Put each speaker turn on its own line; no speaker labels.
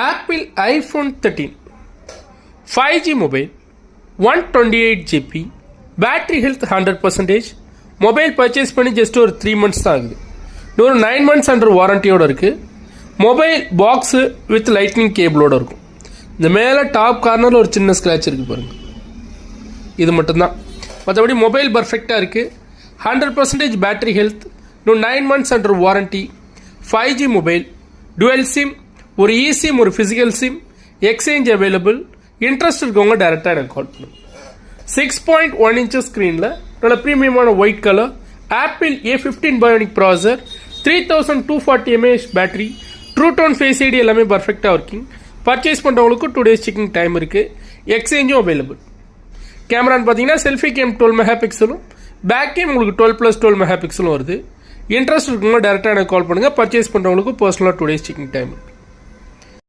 Apple iPhone 13 5G mobile 128 GB battery health 100%. Mobile purchase பண்ணி just ஒரு 3 months தான் ஆகுது. இன்னொரு 9 months அண்டர் வாரண்டியோடு இருக்குது. மொபைல் பாக்ஸு வித் லைட்னிங் கேபிளோடு இருக்கும். இந்த மேலே டாப் கார்னரில் ஒரு சின்ன ஸ்க்ராட்ச் இருக்குது பாருங்கள், இது மட்டும்தான். மற்றபடி மொபைல் பர்ஃபெக்டாக இருக்குது. 100% பேட்டரி ஹெல்த், இன்னும் 9 months under warranty, 5G mobile, dual SIM, ஒரு இசிம் ஒரு physical SIM, exchange available. Interest இருக்கவங்க டேரெக்டாக எனக்கு கால் பண்ணுங்க. 6.1 inches ஸ்க்ரீனில் நல்ல ப்ரீமியமான white colour, Apple A15 bionic processor, 3240 mAh battery, true tone Face ID எல்லாமே பர்ஃபெக்டாக ஒர்க்கிங். பர்ச்சேஸ் பண்ணுறவங்களுக்கு 2 days செக்கிங் டைம் இருக்குது. எக்ஸ்சேஞ்சும் அவைலபிள். கேமரான்னு பார்த்தீங்கன்னா செல்ஃபி கேம் 12 மெகாபிக்சலும், பேக் கேம் உங்களுக்கு 12+12 மெகாபிக்சலும் வருது. இன்ட்ரெஸ்ட் இருக்கவங்க டேரெக்டாக எனக்கு கால் பண்ணுங்கள். பர்ச்சேஸ் பண்ணுறவங்களுக்கு பர்சனலாக 2 days செக்கிங் டைம் இருக்குது.